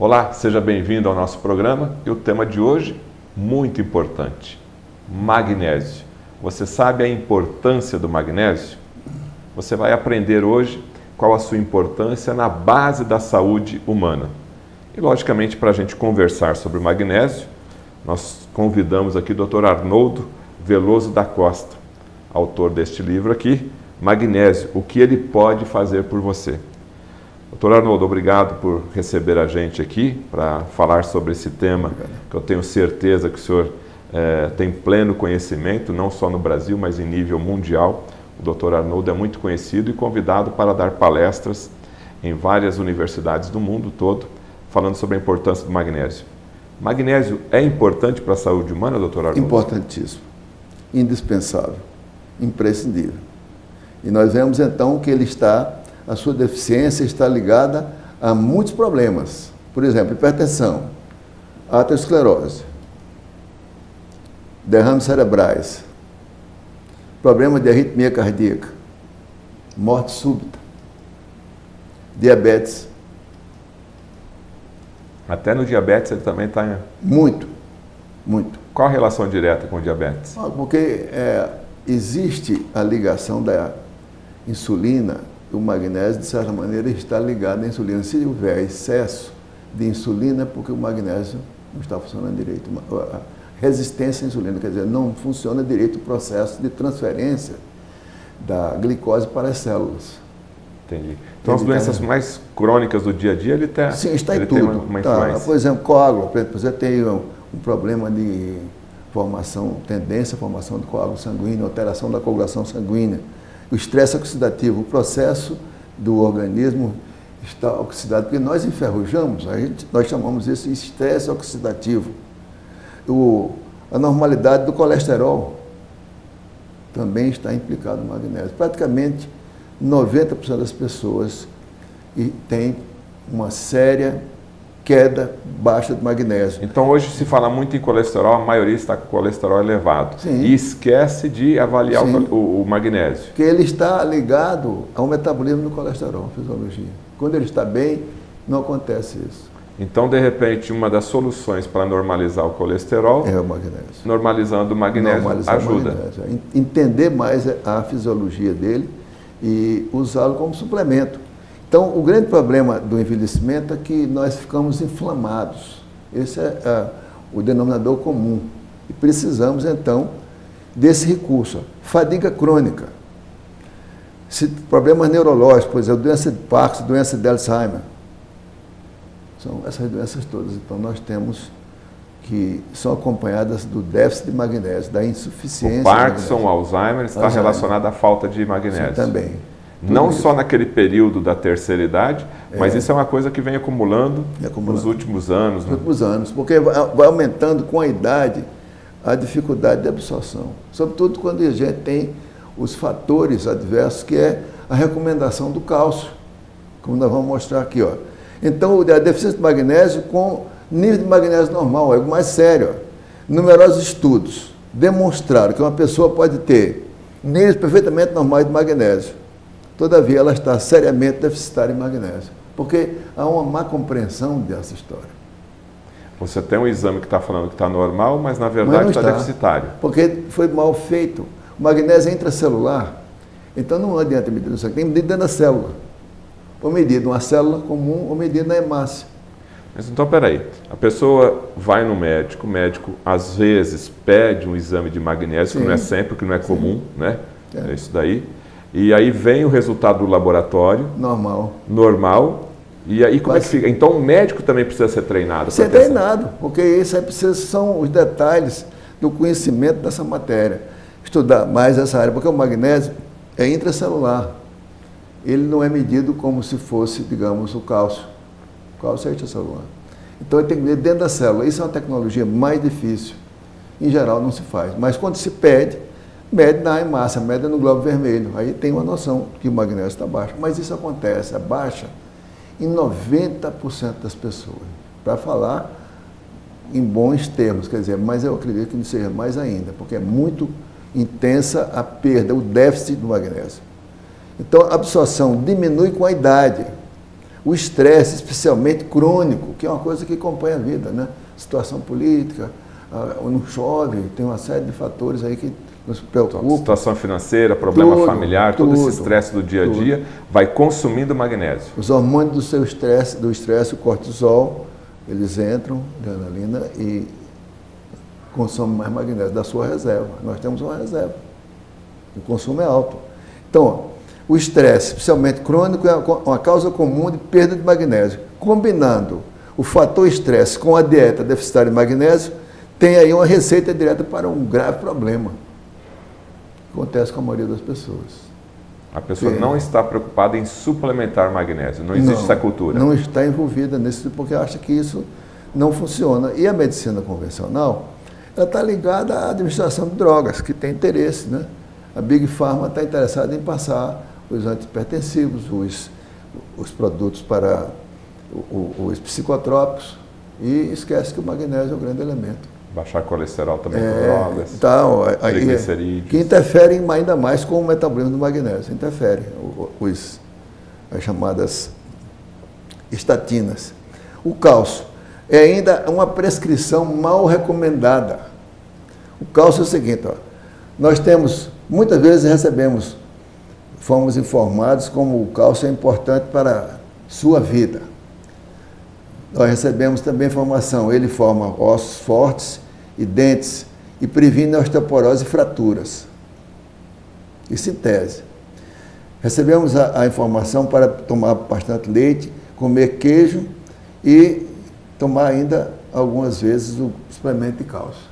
Olá, seja bem-vindo ao nosso programa e o tema de hoje, muito importante, magnésio. Você sabe a importância do magnésio? Você vai aprender hoje qual a sua importância na base da saúde humana. E, logicamente, para a gente conversar sobre o magnésio, nós convidamos aqui o Dr. Arnoldo Veloso da Costa, autor deste livro aqui, Magnésio, o que ele pode fazer por você. Dr. Arnoldo, obrigado por receber a gente aqui para falar sobre esse tema que eu tenho certeza que o senhor tem pleno conhecimento, não só no Brasil, mas em nível mundial. O Dr. Arnoldo é muito conhecido e convidado para dar palestras em várias universidades do mundo todo, falando sobre a importância do magnésio. Magnésio é importante para a saúde humana, Dr. Arnoldo? Importantíssimo, indispensável, imprescindível. E nós vemos então que a sua deficiência está ligada a muitos problemas. Por exemplo, hipertensão, aterosclerose, derrames cerebrais, problema de arritmia cardíaca, morte súbita, diabetes. Até no diabetes ele também está... Muito, muito. Qual a relação direta com o diabetes? Porque existe a ligação da insulina, o magnésio, de certa maneira, está ligado à insulina. Se houver excesso de insulina, é porque o magnésio não está funcionando direito. A resistência à insulina, quer dizer, não funciona direito o processo de transferência da glicose para as células. Entendi. Então, as doenças mais crônicas do dia a dia, sim, está em tudo. Uma influência. Por exemplo, coágulo. Por exemplo, você tem um problema de formação, tendência à formação de coágulo sanguíneo, alteração da coagulação sanguínea. O estresse oxidativo, o processo do organismo está oxidado, porque nós enferrujamos, nós chamamos isso de estresse oxidativo. A normalidade do colesterol também está implicado no magnésio. Praticamente 90% das pessoas têm uma séria queda baixa de magnésio. Então hoje se fala muito em colesterol, a maioria está com colesterol elevado. Sim. E esquece de avaliar o magnésio. Porque ele está ligado ao metabolismo do colesterol, fisiologia. Quando ele está bem, não acontece isso. Então, de repente, uma das soluções para normalizar o colesterol é o magnésio. Normalizando o magnésio ajuda. Entender mais a fisiologia dele e usá-lo como suplemento. Então, o grande problema do envelhecimento é que nós ficamos inflamados. Esse é o denominador comum. E precisamos, então, desse recurso. Fadiga crônica. Problemas neurológicos, por exemplo, doença de Parkinson, doença de Alzheimer. São essas doenças todas. Então, nós temos que são acompanhadas do déficit de magnésio, da insuficiência. O Parkinson, o Alzheimer está relacionado à falta de magnésio. Sim, também. Não só naquele período da terceira idade, mas isso é uma coisa que vem acumulando nos últimos anos. Nos últimos anos, porque vai aumentando com a idade a dificuldade de absorção. Sobretudo quando a gente tem os fatores adversos, que é a recomendação do cálcio, como nós vamos mostrar aqui. Ó. Então, a deficiência de magnésio com nível de magnésio normal, é o mais sério. Numerosos estudos demonstraram que uma pessoa pode ter níveis perfeitamente normais de magnésio. Todavia, ela está seriamente deficitária em magnésio, porque há uma má compreensão dessa história. Você tem um exame que está falando que está normal, mas na verdade está deficitário. Porque foi mal feito. O magnésio é intracelular, então não adianta medir no sangue, tem que medir dentro da célula. Ou medir numa célula comum, ou medir na hemácia. Mas então, peraí, a pessoa vai no médico, o médico às vezes pede um exame de magnésio, que não é sempre, que não é comum, né? É isso daí. E aí vem o resultado do laboratório. Normal. E aí como é que fica? Então o médico também precisa ser treinado. Ser treinado, porque isso aí são os detalhes do conhecimento dessa matéria. Estudar mais essa área, porque o magnésio é intracelular. Ele não é medido como se fosse, digamos, o cálcio. O cálcio é intracelular. Então ele tem que medir dentro da célula. Isso é uma tecnologia mais difícil. Em geral não se faz. Mas quando se pede, mede na hemácia, mede no globo vermelho. Aí tem uma noção que o magnésio está baixo. Mas isso acontece, é baixa em 90% das pessoas. Para falar em bons termos, quer dizer, mas eu acredito que não seja mais ainda, porque é muito intensa a perda, o déficit do magnésio. Então, a absorção diminui com a idade. O estresse, especialmente crônico, que é uma coisa que acompanha a vida, né? Situação política, não chove, tem uma série de fatores aí que nos preocupam. Situação financeira, problema familiar, todo esse estresse do dia a dia vai consumindo magnésio. Os hormônios do seu estresse, o cortisol, eles entram, adrenalina, e consomem mais magnésio da sua reserva. Nós temos uma reserva. O consumo é alto. Então, ó, o estresse, especialmente crônico, é uma causa comum de perda de magnésio. Combinando o fator estresse com a dieta deficitária de magnésio, tem aí uma receita direta para um grave problema. Acontece com a maioria das pessoas. A pessoa não está preocupada em suplementar magnésio, não existe essa cultura. Não está envolvida nisso porque acha que isso não funciona. E a medicina convencional, ela está ligada à administração de drogas, que tem interesse, né? A Big Pharma está interessada em passar os antihipertensivos, os produtos para os psicotrópicos, e esquece que o magnésio é o grande elemento. Baixar colesterol também com drogas, então, triglicerídeos. Que interferem ainda mais com o metabolismo do magnésio, interferem as chamadas estatinas. O cálcio é ainda uma prescrição mal recomendada. O cálcio é o seguinte, ó, nós temos, muitas vezes fomos informados como o cálcio é importante para a sua vida. Nós recebemos também informação, ele forma ossos fortes e dentes e previne osteoporose e fraturas. Isso em tese. Recebemos a informação para tomar bastante leite, comer queijo e tomar ainda algumas vezes o suplemento de cálcio.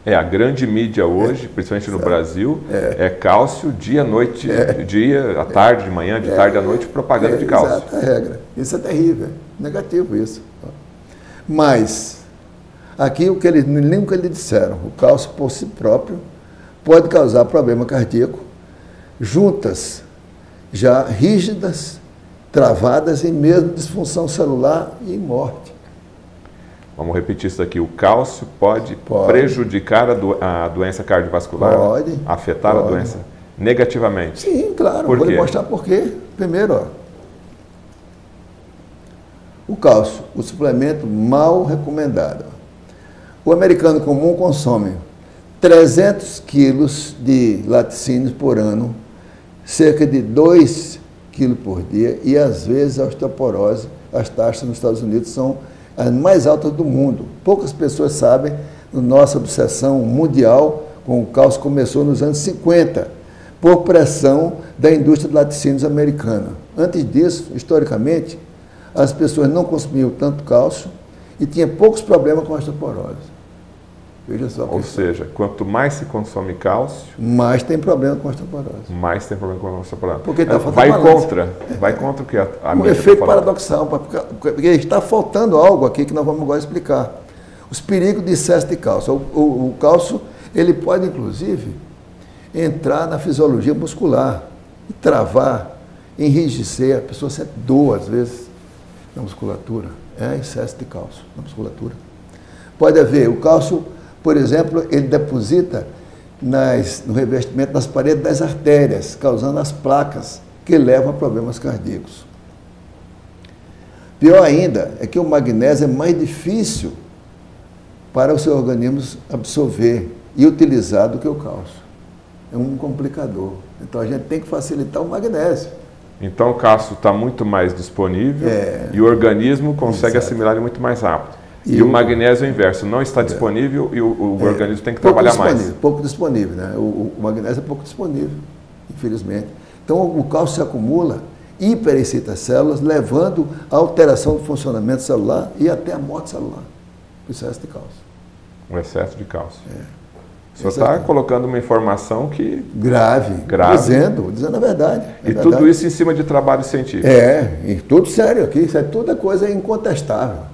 A grande mídia hoje, principalmente no Brasil, é cálcio dia, noite, dia, à tarde, de manhã, de tarde à noite, propaganda de cálcio. Exato, a regra. Isso é terrível, negativo isso. Mas, aqui o que eles nunca lhe disseram, o cálcio por si próprio pode causar problema cardíaco, juntas já rígidas, travadas e mesmo disfunção celular e morte. Vamos repetir isso aqui. O cálcio pode prejudicar a doença cardiovascular? Pode. Afetar a doença negativamente? Sim, claro. Por quê? Vou lhe mostrar por quê. Primeiro, ó, o cálcio, o suplemento mal recomendado. O americano comum consome 300 quilos de laticínios por ano, cerca de 2 quilos por dia, e às vezes a osteoporose, as taxas nos Estados Unidos são as mais altas do mundo. Poucas pessoas sabem, nossa obsessão mundial com o cálcio começou nos anos 50, por pressão da indústria de laticínios americana. Antes disso, historicamente, as pessoas não consumiam tanto cálcio e tinham poucos problemas com a osteoporose. Veja só. Ou seja, quanto mais se consome cálcio, mais tem problema com a osteoporose. Mais tem problema com a osteoporose. Porque tá vai contra o que a mídia efeito paradoxal, porque está faltando algo aqui que nós vamos agora explicar. Os perigos de excesso de cálcio. O cálcio, ele pode, inclusive, entrar na fisiologia muscular e travar, enrijecer, a pessoa sente dor, às vezes, na musculatura. É excesso de cálcio na musculatura. Pode haver, o cálcio, por exemplo, ele deposita no revestimento das paredes das artérias, causando as placas que levam a problemas cardíacos. Pior ainda é que o magnésio é mais difícil para o seu organismo absorver e utilizar do que o cálcio. É um complicador. Então a gente tem que facilitar o magnésio. Então o cálcio está muito mais disponível e o organismo consegue assimilar ele muito mais rápido. E o magnésio é o inverso, não está disponível e o organismo tem que trabalhar mais. Pouco disponível, né? O magnésio é pouco disponível, infelizmente. Então o cálcio se acumula, hiperexcita as células, levando à alteração do funcionamento celular e até a morte celular. O excesso de cálcio. O excesso de cálcio. O senhor está colocando uma informação que... Grave. Dizendo a verdade. Tudo isso em cima de trabalho científico. E tudo sério aqui, isso é toda coisa incontestável.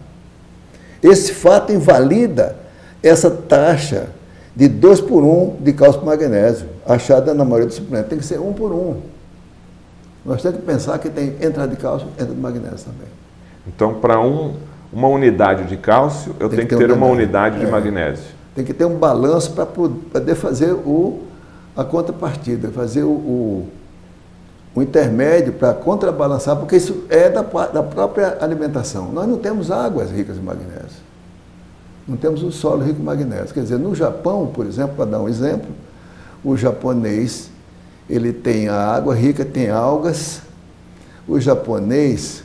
Esse fato invalida essa taxa de 2 por 1 de cálcio por magnésio, achada na maioria dos suplementos. Tem que ser 1 por 1. Nós temos que pensar que tem entrada de cálcio, entra de magnésio também. Então, para uma unidade de cálcio, eu tenho que ter uma unidade de magnésio. Tem que ter um balanço para poder fazer a contrapartida, fazer o um intermédio para contrabalançar, porque isso é da própria alimentação. Nós não temos águas ricas em magnésio. Não temos um solo rico em magnésio. Quer dizer, no Japão, por exemplo, para dar um exemplo, o japonês, ele tem a água rica, tem algas. O japonês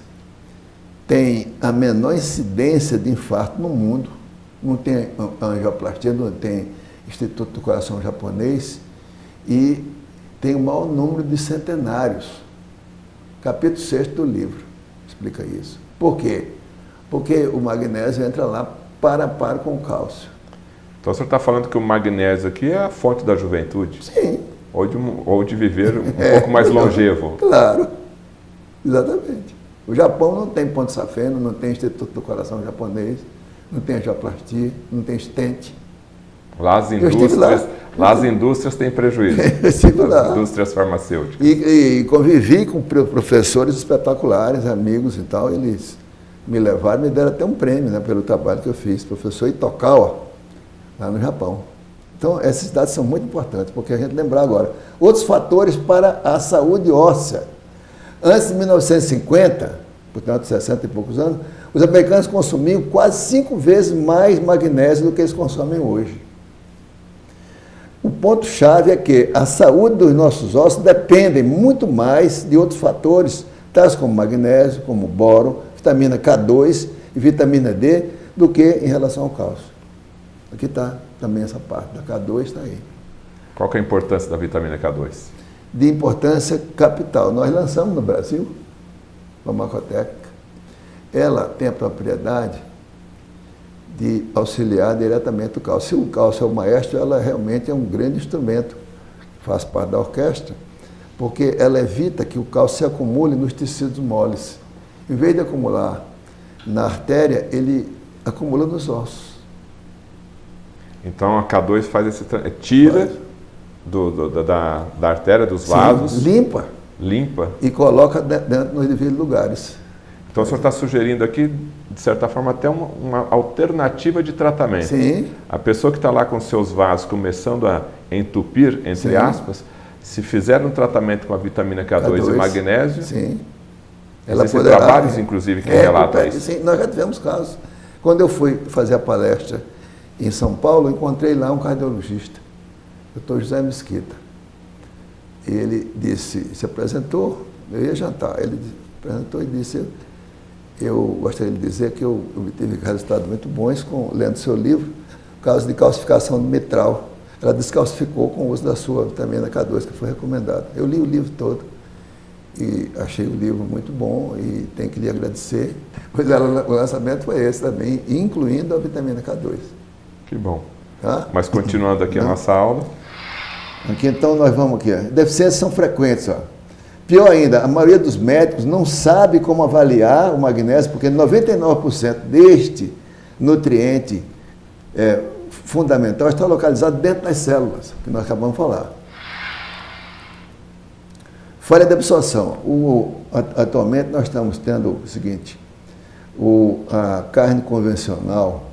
tem a menor incidência de infarto no mundo. Não tem angioplastia, não tem Instituto do Coração japonês. E tem o maior número de centenários. Capítulo 6 do livro explica isso. Por quê? Porque o magnésio entra lá para com o cálcio. Então o senhor está falando que o magnésio aqui é a fonte da juventude? Sim. Ou de viver um pouco mais longevo? Claro, exatamente. O Japão não tem ponto safeno, não tem Instituto do Coração japonês, não tem angioplastia, não tem stent. Lá as indústrias têm prejuízo. As indústrias farmacêuticas. E convivi com professores espetaculares, amigos e tal, eles me levaram, me deram até um prêmio, né, pelo trabalho que eu fiz, professor Itokawa, lá no Japão. Então, esses dados são muito importantes, porque a gente lembrar agora. Outros fatores para a saúde óssea. Antes de 1950, portanto, 60 e poucos anos, os americanos consumiam quase 5 vezes mais magnésio do que eles consomem hoje. O ponto-chave é que a saúde dos nossos ossos depende muito mais de outros fatores, tais como magnésio, como boro, vitamina K2 e vitamina D, do que em relação ao cálcio. Aqui está também essa parte, da K2 está aí. Qual que é a importância da vitamina K2? De importância capital. Nós lançamos no Brasil, farmacotécnica. Ela tem a propriedade de auxiliar diretamente o cálcio. Se o cálcio é o maestro, ela realmente é um grande instrumento, faz parte da orquestra, porque ela evita que o cálcio se acumule nos tecidos moles. Em vez de acumular na artéria, ele acumula nos ossos. Então a K2 faz esse tira da artéria, dos vasos. Sim, limpa. E coloca dentro nos devidos lugares. Então o senhor está sugerindo aqui, de certa forma, até uma alternativa de tratamento. Sim. A pessoa que está lá com seus vasos começando a entupir, entre aspas, se fizer um tratamento com a vitamina K2 e magnésio, sim. Existem trabalhos, inclusive, que relatam isso. Sim, nós já tivemos casos. Quando eu fui fazer a palestra em São Paulo, eu encontrei lá um cardiologista, Dr. José Mesquita. Ele se apresentou, eu ia jantar, ele apresentou e disse, eu gostaria de dizer que eu obtive resultados muito bons lendo seu livro, por causa de calcificação do mitral. Ela descalcificou com o uso da sua vitamina K2, que foi recomendado. Eu li o livro todo e achei o livro muito bom e tenho que lhe agradecer, pois o lançamento foi esse também, incluindo a vitamina K2. Que bom. Tá? Mas continuando aqui a nossa aula. Aqui então nós vamos aqui. Deficiências são frequentes. Ó. Pior ainda, a maioria dos médicos não sabe como avaliar o magnésio, porque 99% deste nutriente fundamental está localizado dentro das células, que nós acabamos de falar. Falha de absorção. Atualmente nós estamos tendo o seguinte, a carne convencional,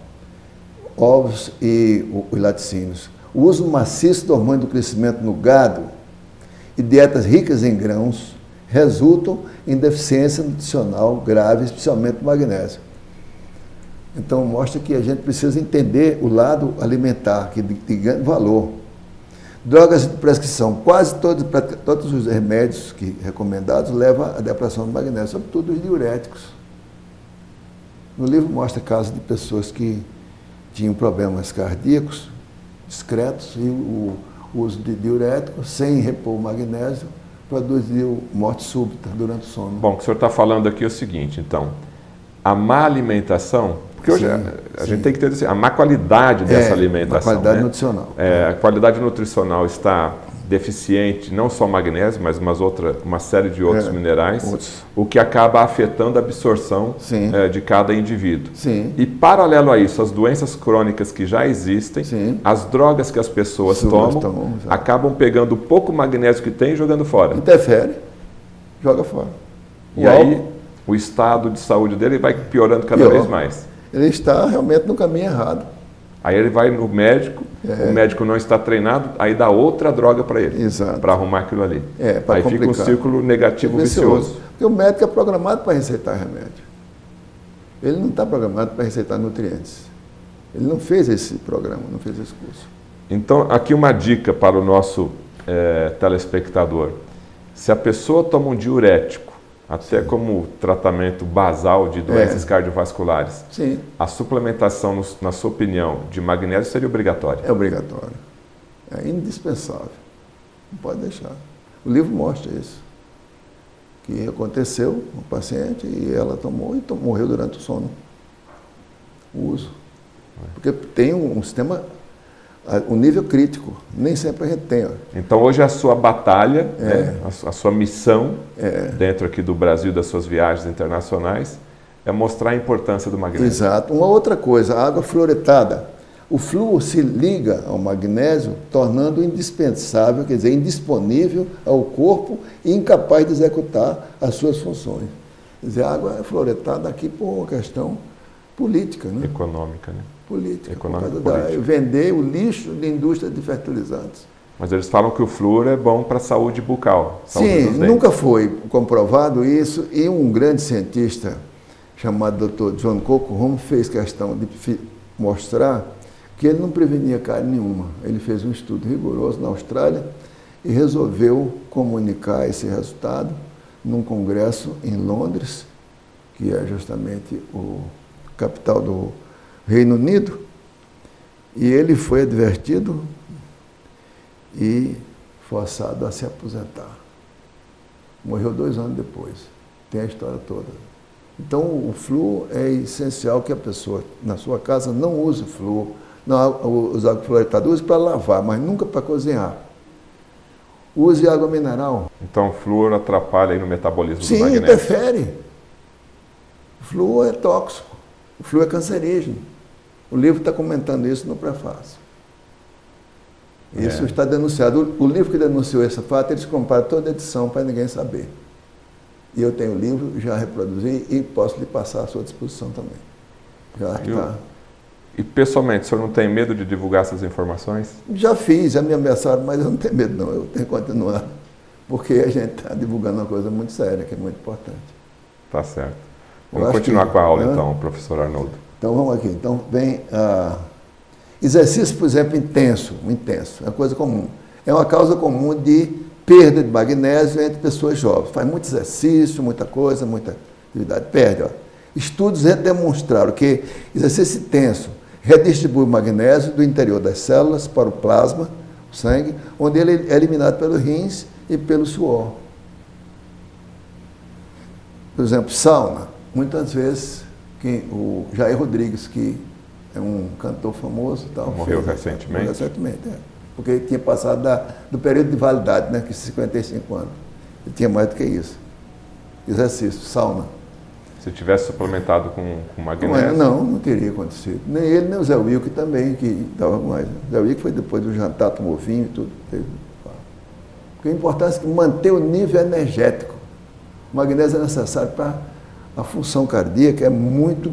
ovos e os laticínios, o uso maciço do hormônio do crescimento no gado e dietas ricas em grãos resultam em deficiência nutricional grave, especialmente do magnésio. Então mostra que a gente precisa entender o lado alimentar, que de grande valor. Drogas de prescrição, quase todos os remédios recomendados levam à depressão do magnésio, sobretudo os diuréticos. No livro mostra casos de pessoas que tinham problemas cardíacos discretos e o uso de diuréticos sem repor o magnésio produziu morte súbita durante o sono. Bom, o que o senhor está falando aqui é o seguinte, então, a má alimentação, porque hoje a gente tem que ter assim, a má qualidade dessa alimentação. A qualidade nutricional. A qualidade nutricional está deficiente, não só magnésio, mas uma série de outros minerais, o que acaba afetando a absorção de cada indivíduo. Sim. E paralelo a isso, as doenças crônicas que já existem, as drogas que as pessoas tomam acabam pegando o pouco magnésio que tem e jogando fora. Interfere, joga fora. E aí o estado de saúde dele vai piorando cada vez mais. Ele está realmente no caminho errado. Aí ele vai no médico, o médico não está treinado, aí dá outra droga para ele, para arrumar aquilo ali. Aí fica um círculo negativo vicioso. Porque o médico é programado para receitar remédio. Ele não está programado para receitar nutrientes. Ele não fez esse programa, não fez esse curso. Então, aqui uma dica para o nosso telespectador. Se a pessoa toma um diurético, até como tratamento basal de doenças cardiovasculares, a suplementação, na sua opinião, de magnésio seria obrigatória? É obrigatório. É indispensável. Não pode deixar. O livro mostra isso. Que aconteceu com o paciente e ela tomou e morreu durante o sono. O uso. Porque tem um sistema, um nível crítico. Nem sempre a gente tem. Então hoje a sua batalha, a sua missão dentro aqui do Brasil, das suas viagens internacionais, é mostrar a importância do magnésio. Exato. Uma outra coisa, a água fluoretada. O flúor se liga ao magnésio, tornando indispensável, quer dizer, indisponível ao corpo e incapaz de executar as suas funções. Quer dizer, a água é fluoretada aqui por uma questão política, né? Econômica, né? Política. Econômica, por causa política. Vender o lixo de indústria de fertilizantes. Mas eles falam que o flúor é bom para a saúde bucal. Saúde dos dentes. Nunca foi comprovado isso e um grande cientista chamado Dr. John Cockrum fez questão de mostrar que ele não prevenia cárie nenhuma. Ele fez um estudo rigoroso na Austrália e resolveu comunicar esse resultado num congresso em Londres, que é justamente o capital do Reino Unido, e ele foi advertido e forçado a se aposentar. Morreu 2 anos depois. Tem a história toda. Então, o flúor é essencial que a pessoa, na sua casa, não use flúor. Não use água fluoretada, use para lavar, mas nunca para cozinhar. Use água mineral. Então o flúor atrapalha aí no metabolismo do magnésio? Sim, interfere. O flúor é tóxico, o flúor é cancerígeno. O livro está comentando isso no prefácio. Isso está denunciado. O livro que denunciou esse fato, eles compraram toda a edição para ninguém saber. E eu tenho o livro, já reproduzi e posso lhe passar à sua disposição também. Já está. E pessoalmente, o senhor não tem medo de divulgar essas informações? Já fiz, já me ameaçaram, mas eu não tenho medo não, eu tenho que continuar. Porque a gente está divulgando uma coisa muito séria, que é muito importante. Tá certo. Vamos continuar com a aula então, professor Arnoldo. Então vamos aqui. Então vem exercício, por exemplo, intenso, é uma coisa comum. É uma causa comum de perda de magnésio entre pessoas jovens. Faz muito exercício, muita coisa, muita atividade, perde. Estudos demonstraram que exercício intenso redistribui o magnésio do interior das células para o plasma, o sangue, onde ele é eliminado pelos rins e pelo suor. Por exemplo, sauna. Muitas vezes, o Jair Rodrigues, que é um cantor famoso, morreu recentemente. Porque ele tinha passado do período de validade, né, que 55 anos. Ele tinha mais do que isso. Exercício, sauna. Se tivesse suplementado com magnésio? Não teria acontecido. Nem ele, nem o Zé Wilke também, que estava mais. O Zé Wilke foi depois do jantar, tomou vinho e tudo. Porque a importância é manter o nível energético. O magnésio é necessário para a função cardíaca, é muito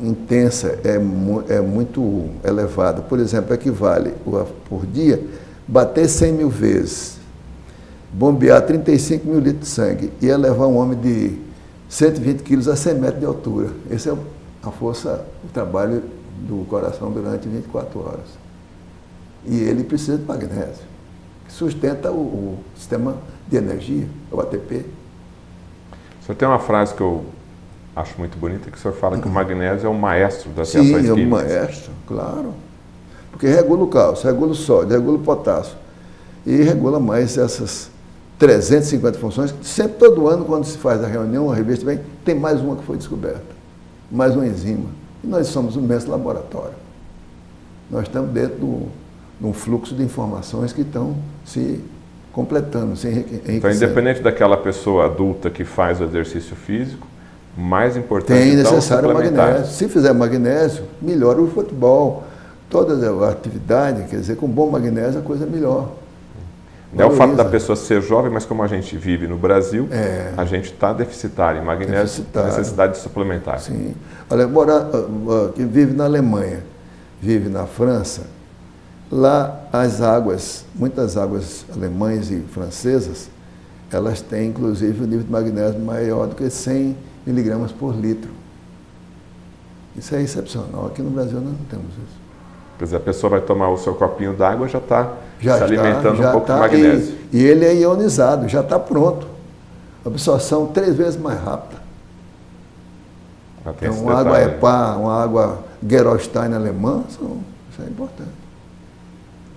intensa, é muito elevada. Por exemplo, equivale, por dia, bater 100 mil vezes, bombear 35 mil litros de sangue e elevar um homem de 120 quilos a 100 metros de altura. Essa é a força, o trabalho do coração durante 24 horas. E ele precisa de magnésio, que sustenta o sistema de energia, o ATP. O senhor tem uma frase que eu acho muito bonita, que o senhor fala que o magnésio é o maestro das reações químicas. Sim, é o maestro, claro. Porque regula o cálcio, regula o sódio, regula o potássio. E regula mais essas 350 funções. Sempre, todo ano, quando se faz a reunião, a revista vem, tem mais uma que foi descoberta. Mais uma enzima. E nós somos um imenso laboratório. Nós estamos dentro de um fluxo de informações que estão se completando, se enriquecendo. Então, independente daquela pessoa adulta que faz o exercício físico, mais importante tem necessário magnésio. Se fizer magnésio, melhora o futebol. Toda a atividade, quer dizer, com bom magnésio a coisa é melhor. Não é o fato da pessoa ser jovem, mas como a gente vive no Brasil, a gente está deficitário em magnésio, necessidade de suplementar. Sim. Olha, que vive na Alemanha, vive na França, lá as águas, muitas águas alemãs e francesas, elas têm inclusive um nível de magnésio maior do que 100 miligramas por litro. Isso é excepcional. Aqui no Brasil nós não temos isso. Quer dizer, a pessoa vai tomar o seu copinho d'água e já está se alimentando um pouco de magnésio. E ele é ionizado, já está pronto. A absorção 3 vezes mais rápida. Então, uma água EPA, uma água Gerolstein alemã, isso é importante.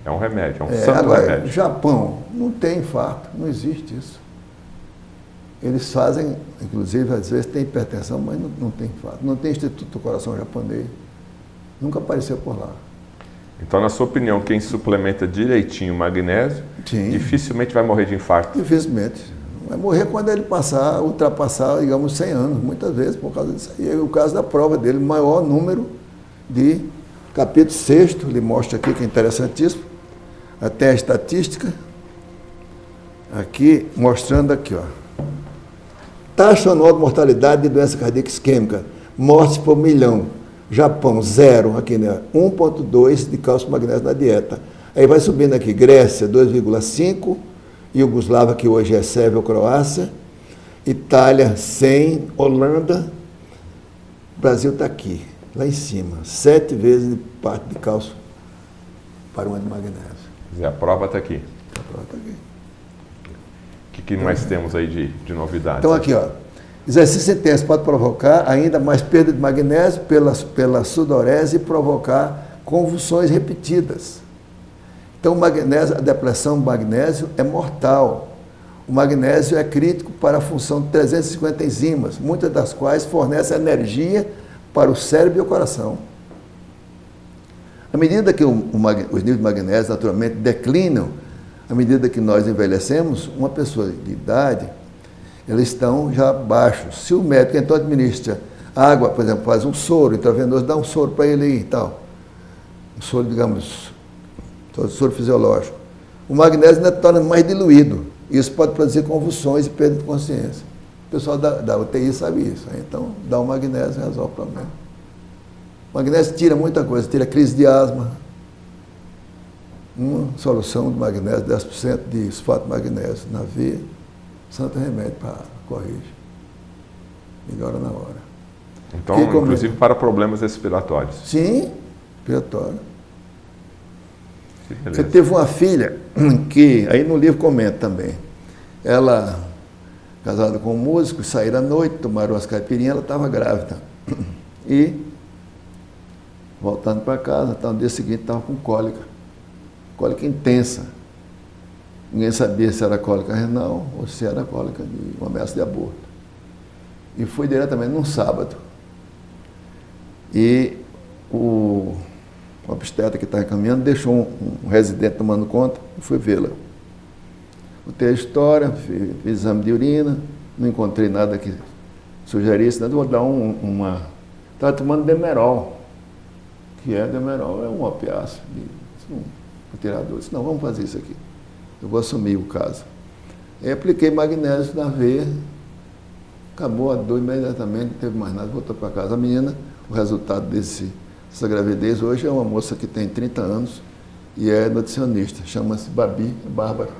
É um remédio, é um santo remédio. Japão, não tem infarto, não existe isso. Eles fazem, inclusive, às vezes tem hipertensão, mas não tem infarto. Não tem Instituto do Coração japonês. Nunca apareceu por lá. Então, na sua opinião, quem suplementa direitinho o magnésio, dificilmente vai morrer de infarto? Dificilmente. Vai morrer quando ele ultrapassar, digamos, 100 anos, muitas vezes, por causa disso aí. É o caso da prova dele, maior número de capítulo 6º, ele mostra aqui que é interessantíssimo, até a estatística, aqui, mostrando aqui, ó. Taxa anual de mortalidade de doença cardíaca isquêmica, mortes por milhão. Japão, 0, aqui, né? 1,2 de cálcio e magnésio na dieta. Aí vai subindo aqui, Grécia, 2,5, Iugoslávia, que hoje é Sérvia ou Croácia, Itália, 100, Holanda, Brasil está aqui, lá em cima, 7 vezes de parte de cálcio para 1 de magnésio. Quer dizer, a prova está aqui. A prova está aqui. O que mais temos aí de novidades? Então aqui, ó, exercício intenso pode provocar ainda mais perda de magnésio pela sudorese e provocar convulsões repetidas. Então, o magnésio, a depressão do magnésio é mortal. O magnésio é crítico para a função de 350 enzimas, muitas das quais fornecem energia para o cérebro e o coração. À medida que os níveis de magnésio naturalmente declinam, à medida que nós envelhecemos, uma pessoa de idade, eles estão já baixos. Se o médico então administra água, por exemplo, faz um soro intravenoso, dá um soro para ele aí e tal. Um soro, digamos, soro fisiológico. O magnésio ainda torna mais diluído. Isso pode produzir convulsões e perda de consciência. O pessoal da UTI sabe isso. Então, dá o magnésio e resolve o problema. O magnésio tira muita coisa, tira crise de asma. Uma solução de magnésio, 10% de sulfato de magnésio na veia, santo remédio para corrigir. Melhora na hora. Então, inclusive para problemas respiratórios. Sim, respiratório. Você teve uma filha que, aí no livro comenta também, ela, casada com um músico, saíram à noite, tomaram umas caipirinhas, ela estava grávida. E, voltando para casa, no dia seguinte estava com cólica intensa. Ninguém sabia se era cólica renal ou se era cólica de uma ameaça de aborto. E foi diretamente num sábado. E o obstetra que estava caminhando deixou um residente tomando conta e fui vê-la. Contei a história, fiz exame de urina, não encontrei nada que sugerisse, nada, vou dar estava tomando Demerol, que Demerol é um opiáceo, um tirador. Disse, não, vamos fazer isso aqui. Eu vou assumir o caso. Aí apliquei magnésio na veia, acabou a dor imediatamente, não teve mais nada, voltou para casa. A menina, o resultado dessa gravidez hoje é uma moça que tem 30 anos e é nutricionista, chama-se Babi Bárbara.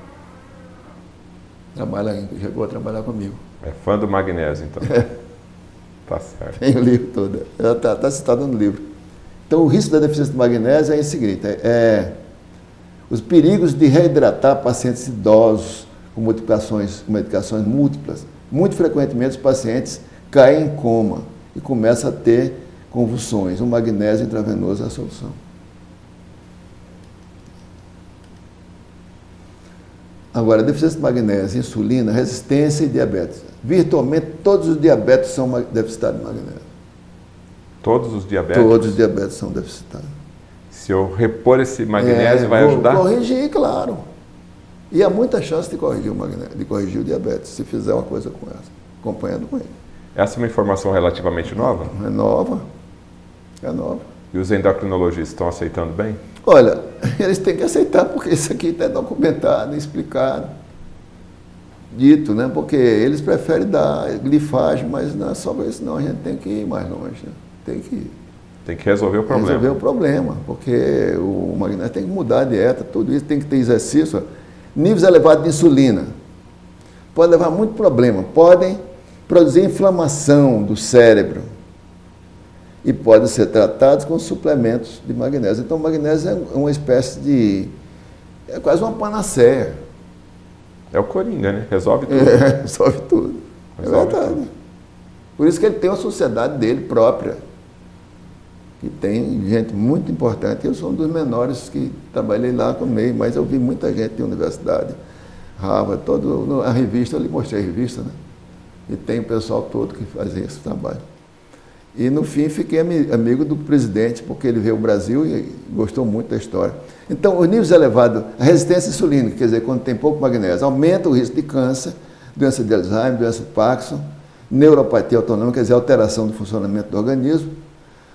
Chegou a trabalhar comigo. É fã do magnésio, então. Tá certo. Tem o livro todo. Ela está citada no livro. Então, o risco da deficiência de magnésio é o seguinte, os perigos de reidratar pacientes idosos com medicações múltiplas. Muito frequentemente, os pacientes caem em coma e começam a ter convulsões. O magnésio intravenoso é a solução. Agora, deficiência de magnésio, insulina, resistência e diabetes. Virtualmente todos os diabetes são deficitários de magnésio. Todos os diabetes? Todos os diabetes são deficitários. Se eu repor esse magnésio, vai ajudar? Corrigir, claro. E há muita chance de corrigir o magnésio, de corrigir o diabetes, se fizer uma coisa com essa, acompanhando com ele. Essa é uma informação relativamente nova? É nova. É nova. E os endocrinologistas estão aceitando bem? Olha, eles têm que aceitar, porque isso aqui está documentado, explicado, dito, né? Porque eles preferem dar glifagem, mas não é só isso não, a gente tem que ir mais longe, né? Tem que ir. Tem que resolver o problema. Resolver o problema, porque o magnésio tem que mudar a dieta, tudo isso, tem que ter exercício. Níveis elevados de insulina pode levar a muito problema, podem produzir inflamação do cérebro e podem ser tratados com suplementos de magnésio. Então, o magnésio é uma espécie de... é quase uma panaceia. É o Coringa, né? Resolve tudo. Resolve tudo. Resolve verdade. tudo. Por isso que ele tem uma sociedade dele própria, que tem gente muito importante. Eu sou um dos menores que trabalhei lá com o MEI, mas eu vi muita gente de universidade, Harvard, a revista, eu lhe mostrei a revista, né? E tem o pessoal todo que fazia esse trabalho. E no fim fiquei amigo do presidente, porque ele veio ao Brasil e gostou muito da história. Então, os níveis elevados, a resistência insulínica, quer dizer, quando tem pouco magnésio, aumenta o risco de câncer, doença de Alzheimer, doença de Parkinson, neuropatia autonômica, quer dizer, alteração do funcionamento do organismo,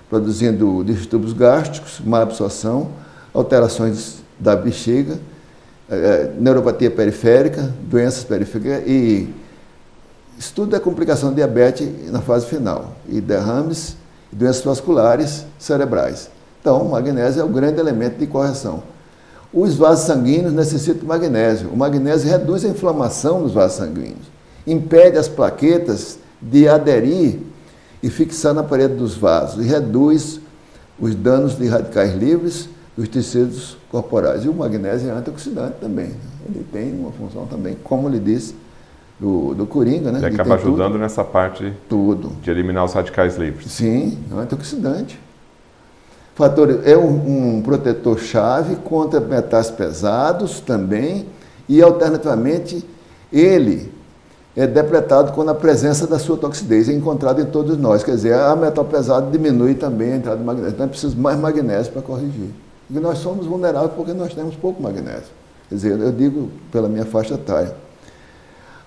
produzindo distúrbios gástricos, má absorção, alterações da bexiga, neuropatia periférica, doenças periféricas e isso tudo é complicação de diabetes na fase final e derrames e doenças vasculares cerebrais. Então, o magnésio é o grande elemento de correção. Os vasos sanguíneos necessitam de magnésio. O magnésio reduz a inflamação nos vasos sanguíneos, impede as plaquetas de aderir e fixar na parede dos vasos e reduz os danos de radicais livres dos tecidos corporais. E o magnésio é antioxidante também. Ele tem uma função também, como lhe disse, do Coringa, né? Ele acaba ajudando nessa parte de eliminar os radicais livres. Sim, é um antioxidante. Fator, é um protetor-chave contra metais pesados também e, alternativamente, ele é depletado quando a presença da sua toxidez é encontrada em todos nós. Quer dizer, a metal pesado diminui também a entrada de magnésio. Então, é preciso mais magnésio para corrigir. E nós somos vulneráveis porque nós temos pouco magnésio. Quer dizer, eu digo pela minha faixa etária.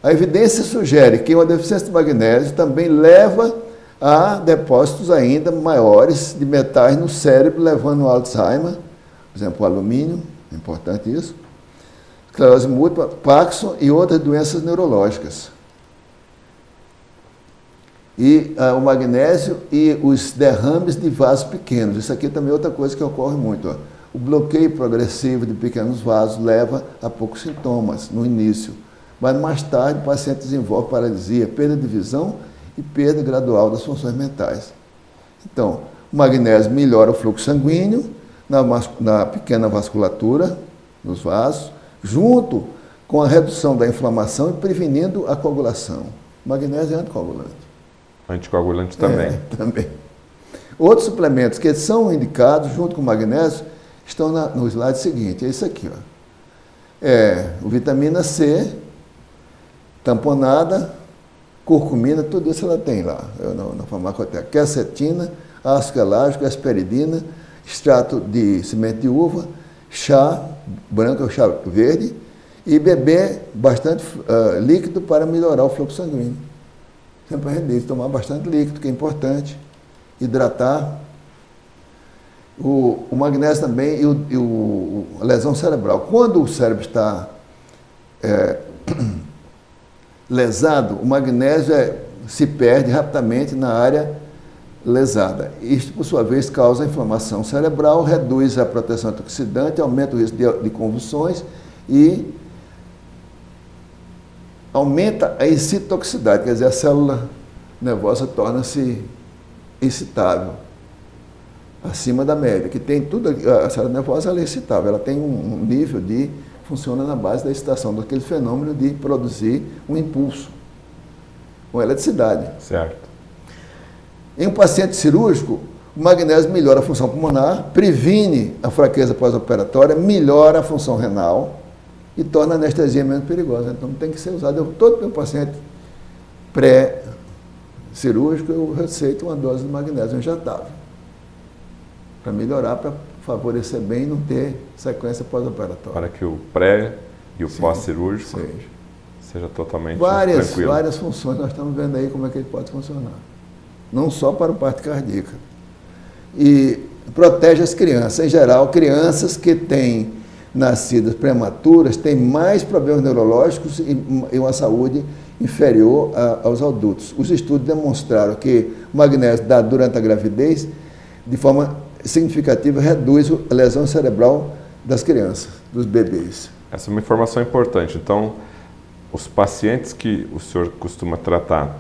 A evidência sugere que uma deficiência de magnésio também leva a depósitos ainda maiores de metais no cérebro, levando ao Alzheimer, por exemplo, o alumínio, é importante isso, esclerose múltipla, Parkinson e outras doenças neurológicas. E o magnésio e os derrames de vasos pequenos. Isso aqui também é outra coisa que ocorre muito. Ó. O bloqueio progressivo de pequenos vasos leva a poucos sintomas no início, mas mais tarde o paciente desenvolve paralisia, perda de visão e perda gradual das funções mentais. Então, o magnésio melhora o fluxo sanguíneo na pequena vasculatura, nos vasos, junto com a redução da inflamação e prevenindo a coagulação. O magnésio é anticoagulante. Anticoagulante também. Também. Outros suplementos que são indicados junto com o magnésio estão no slide seguinte, é isso aqui. Ó. O vitamina C, tamponada, curcumina, tudo isso ela tem lá, na farmacoteca. Quercetina, ácido elágico, asperidina, extrato de semente de uva, chá branco ou chá verde, e beber bastante líquido para melhorar o fluxo sanguíneo. Sempre a gente diz, tomar bastante líquido, que é importante, hidratar. O magnésio também e a lesão cerebral. Quando o cérebro está lesado, o magnésio se perde rapidamente na área lesada. Isto, por sua vez, causa inflamação cerebral, reduz a proteção antioxidante, aumenta o risco de convulsões e aumenta a excitotoxicidade, quer dizer, a célula nervosa torna-se excitável, acima da média, que tem tudo, a célula nervosa ela é excitável, ela tem um nível de, funciona na base da excitação, daquele fenômeno de produzir um impulso, com eletricidade. Certo. Em um paciente cirúrgico, o magnésio melhora a função pulmonar, previne a fraqueza pós-operatória, melhora a função renal e torna a anestesia menos perigosa. Então tem que ser usado. Todo meu paciente pré-cirúrgico, eu receito uma dose de magnésio injetável para melhorar, para favorecer bem e não ter sequência pós-operatória. Para que o pré e o pós-cirúrgico seja totalmente tranquilo. Várias funções, nós estamos vendo aí como é que ele pode funcionar. Não só para o parte cardíaca. E protege as crianças. Em geral, crianças que têm nascidas prematuras têm mais problemas neurológicos e uma saúde inferior aos adultos. Os estudos demonstraram que o magnésio dado durante a gravidez de forma significativa, reduz a lesão cerebral das crianças, dos bebês. Essa é uma informação importante. Então, os pacientes que o senhor costuma tratar,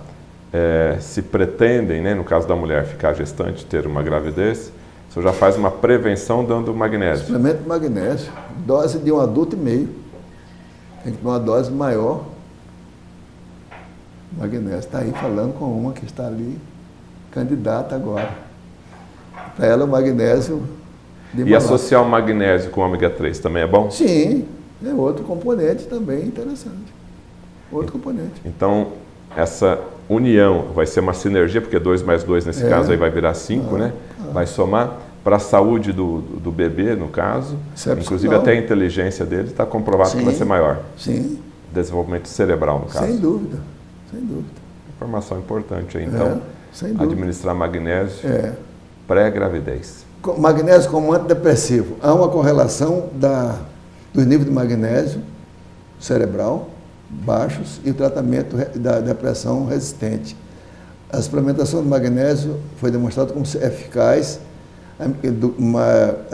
se pretendem, né, no caso da mulher, ficar gestante, ter uma gravidez, o senhor já faz uma prevenção dando magnésio. Suplemento de magnésio, dose de um adulto e meio. Tem que ter uma dose maior. Magnésio está aí falando com uma que está ali, candidata agora. Para ela, o magnésio de E associar o magnésio com o ômega 3 também é bom? Sim, é outro componente também interessante. Outro componente. Então, essa união vai ser uma sinergia, porque 2 mais 2 nesse caso aí vai virar 5, né? Vai somar para a saúde do bebê, no caso. Inclusive até a inteligência dele está comprovado que vai ser maior. Sim. Desenvolvimento cerebral, no caso. Sem dúvida, sem dúvida. Informação importante aí, então. Sem dúvida. Administrar magnésio pré-gravidez. Magnésio como antidepressivo. Há uma correlação do nível de magnésio cerebral baixos e o tratamento da depressão resistente. A suplementação de magnésio foi demonstrada como eficaz,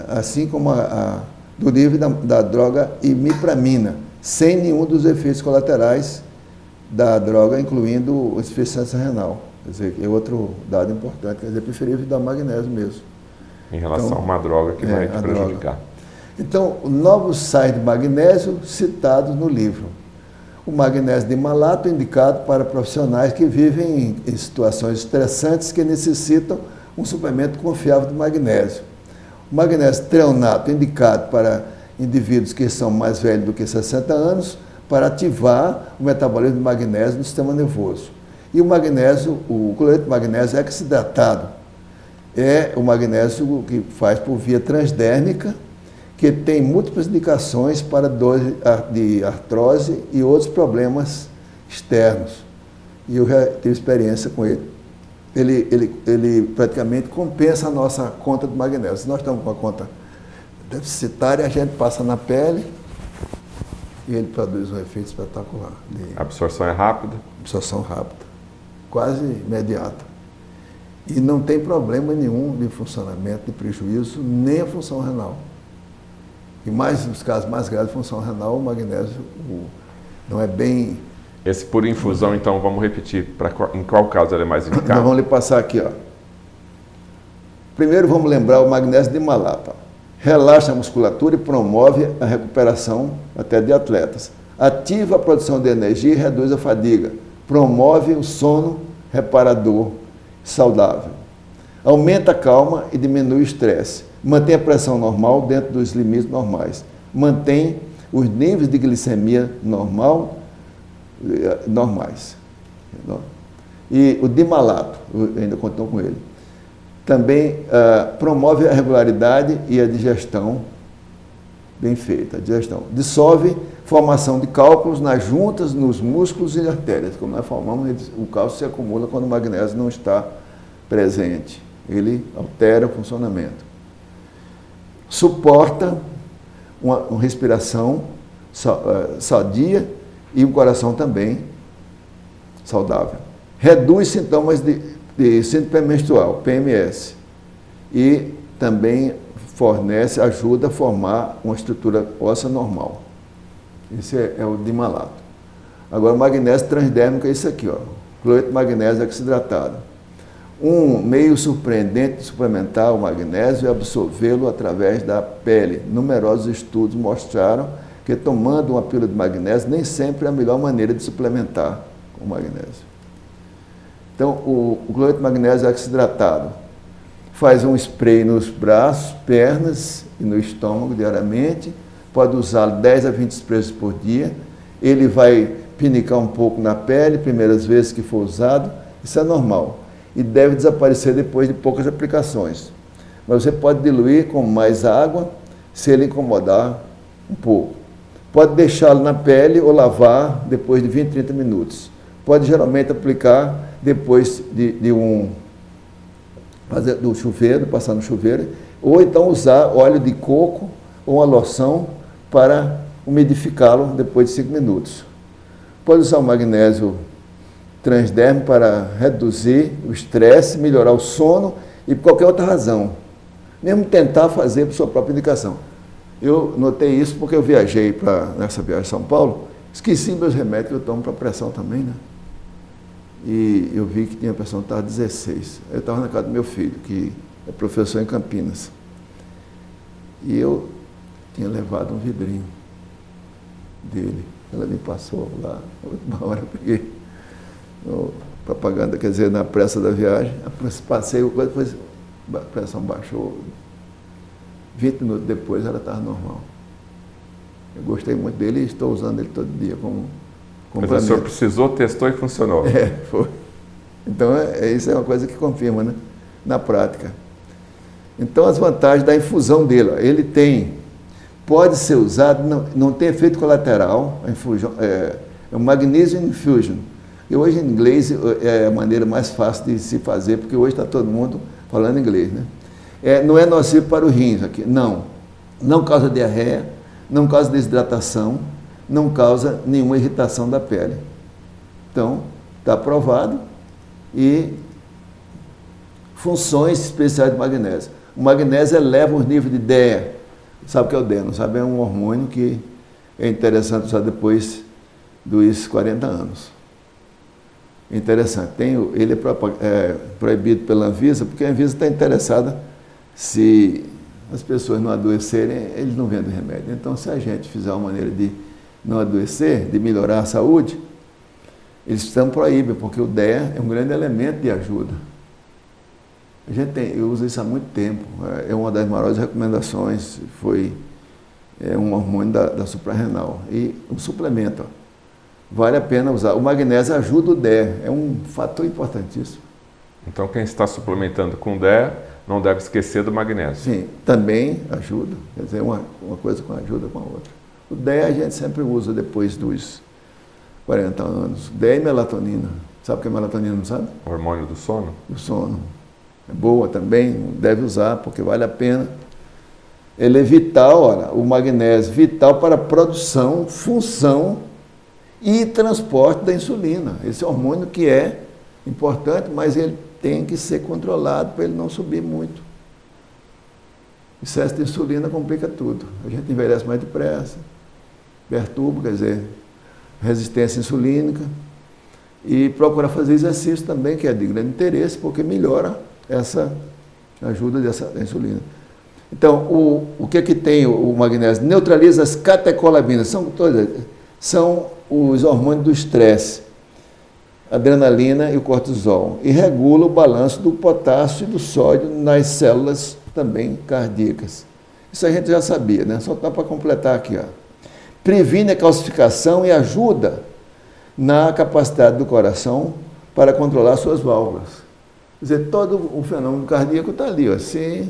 assim como do nível da droga imipramina, sem nenhum dos efeitos colaterais da droga, incluindo insuficiência renal. Quer dizer, é outro dado importante, quer dizer, é preferível dar magnésio mesmo. Em relação a uma droga que vai te prejudicar. Então, novos sais de magnésio citados no livro. O magnésio de malato indicado para profissionais que vivem em situações estressantes que necessitam um suplemento confiável de magnésio. O magnésio treonato indicado para indivíduos que são mais velhos do que 60 anos para ativar o metabolismo de magnésio no sistema nervoso. E o magnésio, o cloreto de magnésio hexidratado, é o magnésio que faz por via transdérmica, que tem múltiplas indicações para dor de artrose e outros problemas externos. E eu já tive experiência com ele. Ele praticamente compensa a nossa conta de magnésio. Se nós estamos com a conta deficitária, a gente passa na pele e ele produz um efeito espetacular. A absorção é rápida? Absorção rápida, quase imediata. E não tem problema nenhum de funcionamento, de prejuízo, nem a função renal. E mais nos casos mais graves de função renal, o magnésio não é bem... Esse por infusão, então, vamos repetir, em qual caso ele é mais indicado? Nós vamos lhe passar aqui, ó. Primeiro vamos lembrar o magnésio de malato. Relaxa a musculatura e promove a recuperação até de atletas. Ativa a produção de energia e reduz a fadiga. Promove o sono reparador saudável. Aumenta a calma e diminui o estresse. Mantém a pressão normal dentro dos limites normais. Mantém os níveis de glicemia normais. E o dimalato, eu ainda continuo com ele, também promove a regularidade e a digestão bem feita. A digestão. Dissolve formação de cálculos nas juntas, nos músculos e artérias. Como nós formamos, o cálculo se acumula quando o magnésio não está presente. Ele altera o funcionamento. Suporta uma respiração sadia e um coração também saudável. Reduz sintomas de síndrome pré-menstrual, PMS, e também ajuda a formar uma estrutura óssea normal. Esse é o dimalato. Agora, o magnésio transdérmico é isso aqui, ó, cloreto de magnésio hexidratado. Um meio surpreendente de suplementar o magnésio é absorvê-lo através da pele. Numerosos estudos mostraram que tomando uma pílula de magnésio nem sempre é a melhor maneira de suplementar o magnésio. Então, o cloreto de magnésio hexidratado faz um spray nos braços, pernas e no estômago diariamente. Pode usar 10 a 20 sprays por dia. Ele vai pinicar um pouco na pele, primeiras vezes que for usado. Isso é normal. E deve desaparecer depois de poucas aplicações. Mas você pode diluir com mais água, se ele incomodar um pouco. Pode deixá-lo na pele ou lavar depois de 20, 30 minutos. Pode geralmente aplicar depois do chuveiro, passar no chuveiro, ou então usar óleo de coco ou uma loção para umidificá-lo depois de 5 minutos. Pode usar o magnésio transdérmico para reduzir o estresse, melhorar o sono e por qualquer outra razão. mesmo tentar fazer por sua própria indicação. Eu notei isso porque eu viajei nessa viagem a São Paulo, esqueci meus remédios que eu tomo para pressão também, né? E eu vi que tinha pressão que estava 16. Eu estava na casa do meu filho, que é professor em Campinas. E eu tinha levado um vidrinho dele. Ela me passou lá, na última hora eu peguei propaganda, quer dizer, na pressa da viagem, passei, depois a pressão baixou. 20 minutos depois ela estava normal. Eu gostei muito dele e estou usando ele todo dia como Mas o senhor precisou, testou e funcionou. Foi. Então, isso é uma coisa que confirma, né? Na prática. Então, as vantagens da infusão dele. Ó, ele pode ser usado, não tem efeito colateral, a infusão, é o Magnesium Infusion. E hoje, em inglês, é a maneira mais fácil de se fazer, porque hoje está todo mundo falando inglês, né? Não é nocivo para o rins aqui, não. Não causa diarreia, não causa desidratação, não causa nenhuma irritação da pele. Então, está aprovado. E funções especiais do magnésio. O magnésio eleva os níveis de DEA. Sabe o que é o DEA? Não sabe? É um hormônio que é interessante usar depois dos 40 anos. Interessante. Ele é proibido pela Anvisa, porque a Anvisa está interessada se as pessoas não adoecerem, eles não vendem remédio. Então, se a gente fizer uma maneira de não adoecer, de melhorar a saúde, eles estão proíbem, porque o DEA é um grande elemento de ajuda. Eu uso isso há muito tempo, é uma das maiores recomendações, é um hormônio da suprarrenal. E um suplemento, vale a pena usar. O magnésio ajuda o DEA, é um fator importantíssimo. Então, quem está suplementando com DEA não deve esquecer do magnésio. Sim, também ajuda, quer dizer, uma coisa ajuda com a outra. O DEA a gente sempre usa depois dos 40 anos. DEA e melatonina. Sabe o que é melatonina, não sabe? O hormônio do sono? Do sono. É boa também, deve usar, porque vale a pena. Ele é vital, olha, o magnésio, vital para a produção, função e transporte da insulina. Esse hormônio que é importante, mas ele tem que ser controlado para ele não subir muito. Excesso de insulina complica tudo. A gente envelhece mais depressa, perturba, quer dizer, resistência insulínica, e procurar fazer exercício também, que é de grande interesse, porque melhora essa ajuda da insulina. Então, o que tem o magnésio? Neutraliza as catecolaminas, são os hormônios do estresse, adrenalina e o cortisol, e regula o balanço do potássio e do sódio nas células também cardíacas. Isso a gente já sabia, né? Só dá para completar aqui, ó. Previne a calcificação e ajuda na capacidade do coração para controlar suas válvulas. Quer dizer, todo o fenômeno cardíaco está ali, ó. Se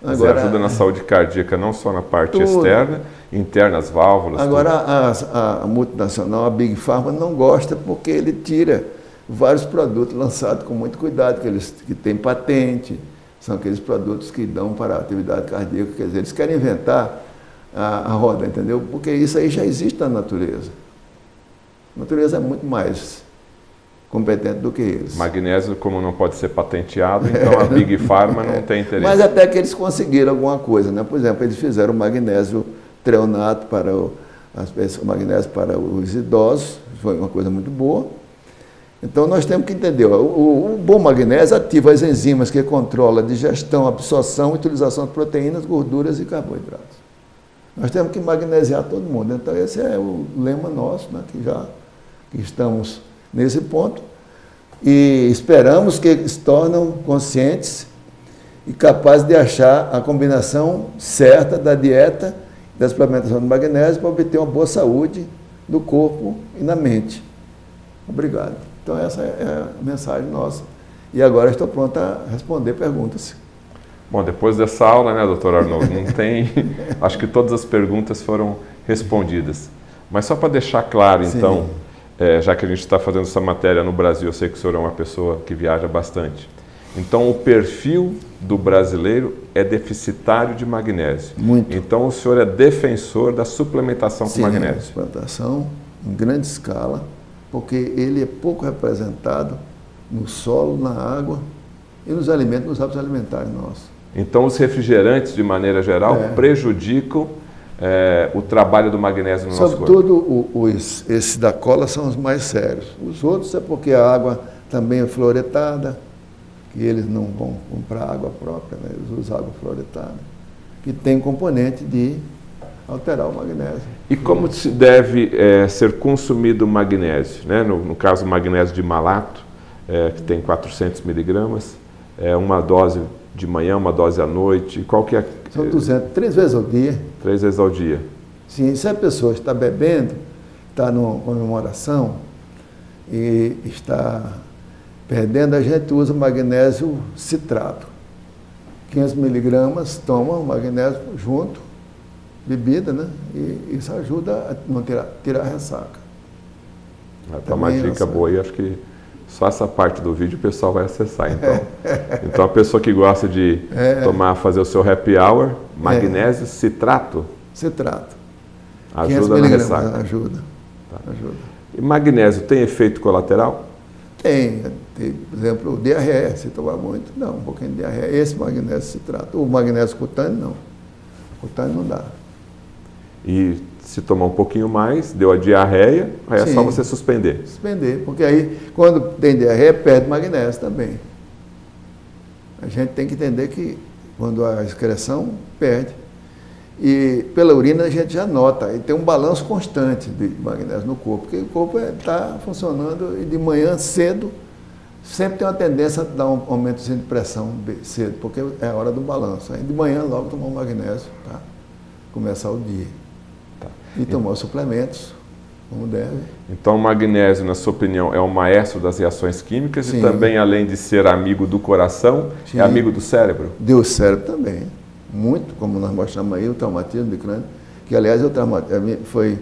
agora, ajuda na saúde cardíaca, não só na parte externa, interna, as válvulas. Agora, a multinacional, a Big Pharma, não gosta porque ele tira vários produtos lançados com muito cuidado, que têm patente, são aqueles produtos que dão para a atividade cardíaca, quer dizer, eles querem inventar a roda, entendeu? Porque isso aí já existe na natureza. A natureza é muito mais competente do que eles. Magnésio, como não pode ser patenteado, então a Big Pharma não tem interesse. Mas até que eles conseguiram alguma coisa, né? Por exemplo, eles fizeram o magnésio treonato o magnésio para os idosos, foi uma coisa muito boa. Então nós temos que entender, ó, o bom magnésio ativa as enzimas que controlam a digestão, a absorção e utilização de proteínas, gorduras e carboidratos. Nós temos que magnesiar todo mundo. Então esse é o lema nosso, né? Que estamos nesse ponto e esperamos que eles se tornem conscientes e capazes de achar a combinação certa da dieta e da suplementação de magnésio para obter uma boa saúde do corpo e na mente. Obrigado. Então essa é a mensagem nossa. E agora estou pronto a responder perguntas. Bom, depois dessa aula, né, doutor Arnoldo, não tem... Acho que todas as perguntas foram respondidas. Mas só para deixar claro, então, já que a gente está fazendo essa matéria no Brasil, eu sei que o senhor é uma pessoa que viaja bastante. Então, o perfil do brasileiro é deficitário de magnésio. Muito. Então, o senhor é defensor da suplementação com magnésio. Suplementação em grande escala, porque ele é pouco representado no solo, na água e nos alimentos, nos hábitos alimentares nossos. Então, os refrigerantes, de maneira geral, prejudicam o trabalho do magnésio no nosso corpo. Sobretudo, esses da cola são os mais sérios. Os outros é porque a água também é fluoretada, que eles não vão comprar água própria, né? Eles usam água fluoretada, que tem componente de alterar o magnésio. E como se deve ser consumido o magnésio? Né? No caso, o magnésio de malato, que tem 400 miligramas, uma dose de manhã, uma dose à noite, qual que é? São 200, 3 vezes ao dia. 3 vezes ao dia. Sim, se a pessoa está bebendo, está numa comemoração e está perdendo, a gente usa magnésio citrato. 500 miligramas, toma o magnésio junto, bebida, né? E isso ajuda a não tirar a ressaca. Tá uma dica boa e acho que só essa parte do vídeo o pessoal vai acessar, então. Então, a pessoa que gosta de fazer o seu happy hour, magnésio citrato. Citrato. Ajuda na ressaca. Ajuda. Ajuda. E magnésio tem efeito colateral? Tem, por exemplo, diarreia, se tomar muito, dá um pouquinho de diarreia. Esse magnésio citrato. O magnésio cutâneo, não. Cutâneo não dá. E se tomar um pouquinho mais, deu a diarreia, aí é só você suspender. Suspender, porque aí, quando tem diarreia, perde magnésio também. A gente tem que entender que quando a excreção, perde. E pela urina a gente já nota, e tem um balanço constante de magnésio no corpo, porque o corpo está funcionando e de manhã cedo sempre tem uma tendência a dar um aumento de pressão cedo, porque é a hora do balanço. Aí de manhã logo tomar um magnésio, tá? Começar o dia. Tá. E tomar os suplementos, como deve. Então o magnésio, na sua opinião, é o maestro das reações químicas. Sim. E também, além de ser amigo do coração, sim, é amigo do cérebro? Do cérebro também. Muito, como nós mostramos aí, o traumatismo de crânio, que aliás foi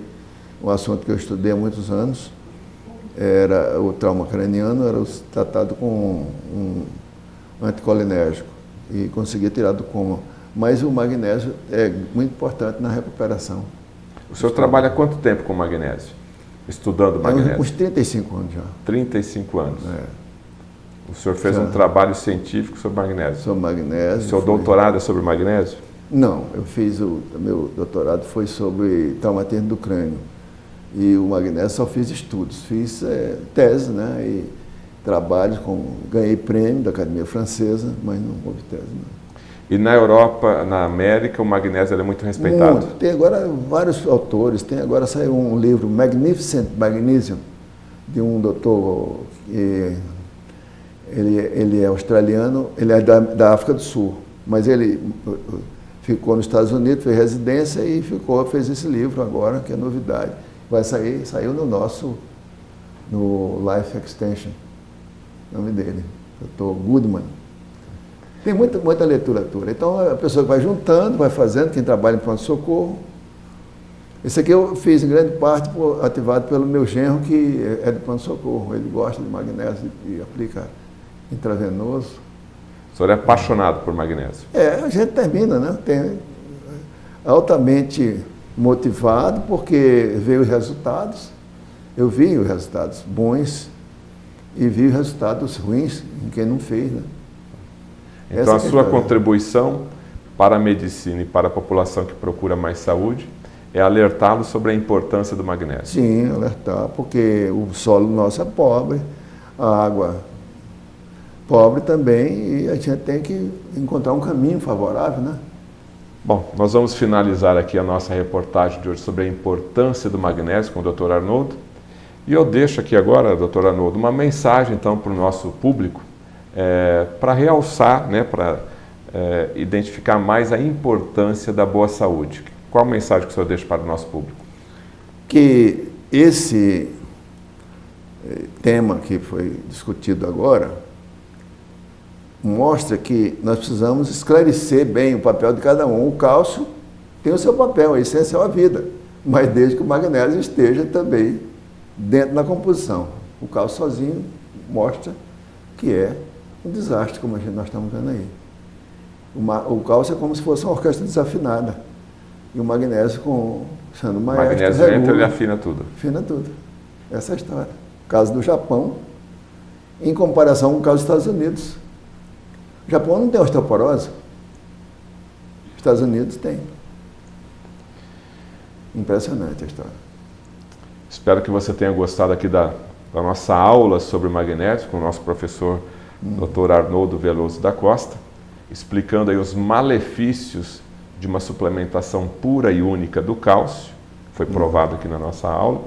um assunto que eu estudei há muitos anos. Era o trauma craniano, era tratado com um anticolinérgico e conseguia tirar do coma. Mas o magnésio é muito importante na recuperação. O senhor trabalha há quanto tempo com magnésio? Estudando magnésio? Uns 35 anos já. 35 anos. O senhor fez um trabalho científico sobre magnésio? Sobre magnésio. O seu doutorado é sobre magnésio? Não, eu fiz meu doutorado foi sobre traumatismo do crânio. E o magnésio só fiz estudos, fiz tese, né? E trabalhos, ganhei prêmio da Academia Francesa, mas não houve tese, não. E na Europa, na América, o magnésio é muito respeitado? Muito. Tem agora vários autores, saiu um livro, Magnificent Magnesium, de um doutor, ele é australiano, ele é da África do Sul, mas ele ficou nos Estados Unidos, fez residência e fez esse livro agora, que é novidade. Saiu no Life Extension, o nome dele, Dr. Goodman. Tem muita literatura. Então, a pessoa vai juntando, vai fazendo, quem trabalha em pronto-socorro. Esse aqui eu fiz em grande parte ativado pelo meu genro, que é do pronto-socorro. Ele gosta de magnésio e aplica intravenoso. O senhor é apaixonado por magnésio? A gente termina, né? Altamente motivado, porque veio os resultados. Eu vi os resultados bons e vi os resultados ruins em quem não fez, né? Então, a sua contribuição para a medicina e para a população que procura mais saúde é alertá-los sobre a importância do magnésio. Sim, alertar, porque o solo nosso é pobre, a água pobre também, e a gente tem que encontrar um caminho favorável, né? Bom, nós vamos finalizar aqui a nossa reportagem de hoje sobre a importância do magnésio com o Dr. Arnoldo. E eu deixo aqui agora, Dr. Arnoldo, uma mensagem então para o nosso público, para realçar, né, para identificar mais a importância da boa saúde. Qual a mensagem que o senhor deixa para o nosso público? Que esse tema que foi discutido agora mostra que nós precisamos esclarecer bem o papel de cada um. O cálcio tem o seu papel, é essencial à vida, mas desde que o magnésio esteja também dentro da composição. O cálcio sozinho mostra que é um desastre, como nós estamos vendo aí. O cálcio é como se fosse uma orquestra desafinada. E o magnésio, sendo o maestro, o magnésio entra, ele afina tudo. Afina tudo. Essa é a história. O caso do Japão, em comparação com o caso dos Estados Unidos. O Japão não tem osteoporose. Estados Unidos tem. Impressionante a história. Espero que você tenha gostado aqui da nossa aula sobre magnésio com o nosso professor Dr. Arnoldo Veloso da Costa, explicando aí os malefícios de uma suplementação pura e única do cálcio, foi provado aqui na nossa aula,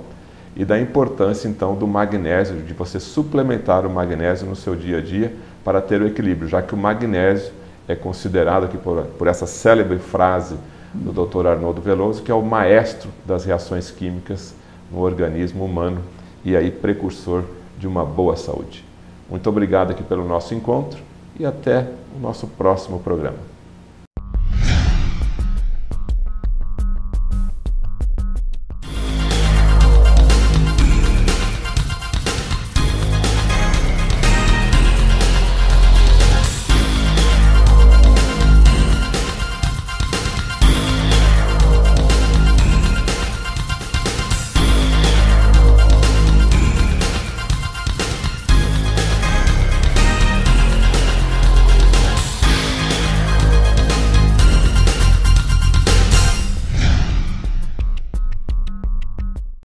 e da importância então do magnésio, de você suplementar o magnésio no seu dia a dia para ter o equilíbrio, já que o magnésio é considerado aqui por essa célebre frase do Dr. Arnoldo Veloso, que é o maestro das reações químicas no organismo humano e aí precursor de uma boa saúde. Muito obrigado aqui pelo nosso encontro e até o nosso próximo programa.